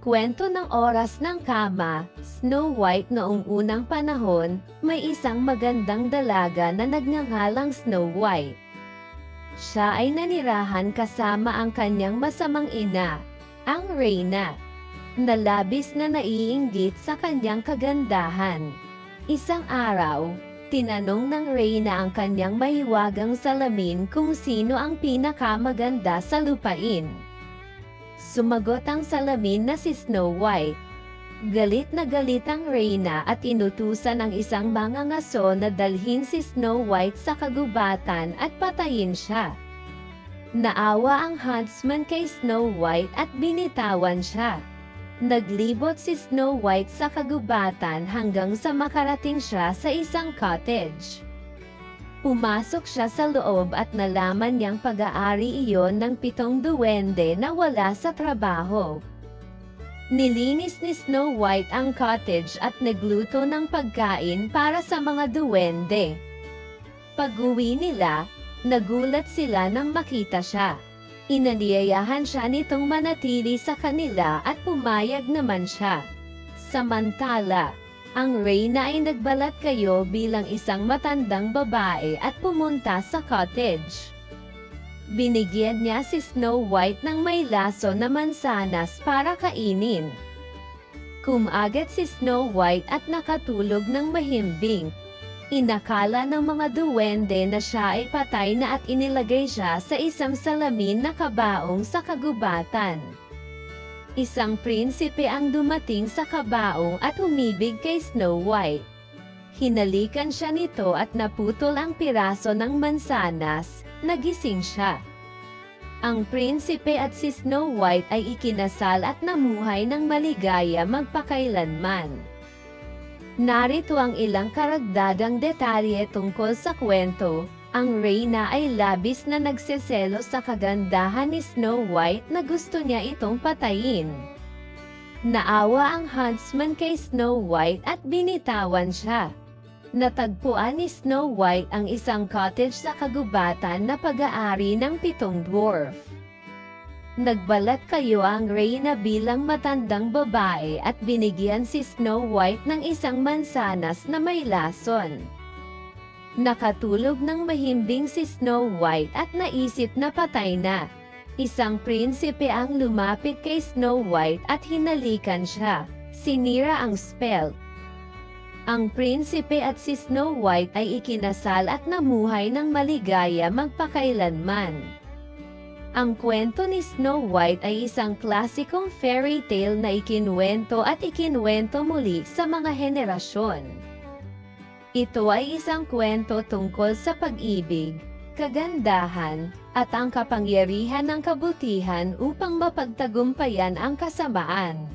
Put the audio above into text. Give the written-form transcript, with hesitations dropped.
Kwento ng oras ng kama, Snow White. Noong unang panahon, may isang magandang dalaga na nagngangalang Snow White. Siya ay nanirahan kasama ang kanyang masamang ina, ang Reyna, na labis na naiinggit sa kanyang kagandahan. Isang araw, tinanong ng Reyna ang kanyang mahiwagang salamin kung sino ang pinakamaganda sa lupain. Sumagot ang salamin na si Snow White. Galit na galit ang Reyna at inutusan ang isang mangangaso na dalhin si Snow White sa kagubatan at patayin siya. Naawa ang huntsman kay Snow White at binitawan siya. Naglibot si Snow White sa kagubatan hanggang sa makarating siya sa isang cottage. Pumasok siya sa loob at nalaman niyang pag-aari iyon ng 7 duwende na wala sa trabaho. Nilinis ni Snow White ang cottage at nagluto ng pagkain para sa mga duwende. Pag-uwi nila, nagulat sila nang makita siya. Inanyayahan siya nitong manatili sa kanila at pumayag naman siya. Samantala, ang Reyna ay nagbalat kayo bilang isang matandang babae at pumunta sa cottage. Binigyan niya si Snow White ng may laso na mansanas para kainin. Kumagat si Snow White at nakatulog ng mahimbing. Inakala ng mga duwende na siya ay patay na at inilagay siya sa isang salamin na kabaong sa kagubatan. Isang prinsipe ang dumating sa kabaong at umibig kay Snow White. Hinalikan siya nito at naputol ang piraso ng mansanas, nagising siya. Ang prinsipe at si Snow White ay ikinasal at namuhay ng maligaya magpakailanman. Narito ang ilang karagdagang detalye tungkol sa kwento. Ang Reyna ay labis na nagseselos sa kagandahan ni Snow White na gusto niya itong patayin. Naawa ang huntsman kay Snow White at binitawan siya. Natagpuan ni Snow White ang isang cottage sa kagubatan na pag-aari ng 7 dwarf. Nagbalat kayo ang Reyna bilang matandang babae at binigyan si Snow White ng isang mansanas na may lason. Nakatulog ng mahimbing si Snow White at naisip na patay na. Isang prinsipe ang lumapit kay Snow White at hinalikan siya. Sinira ang spell. Ang prinsipe at si Snow White ay ikinasal at namuhay ng maligaya magpakailanman. Ang kwento ni Snow White ay isang klasikong fairy tale na ikinuwento at ikinuwento muli sa mga henerasyon. Ito ay isang kwento tungkol sa pag-ibig, kagandahan, at ang kapangyarihan ng kabutihan upang mapagtagumpayan ang kasamaan.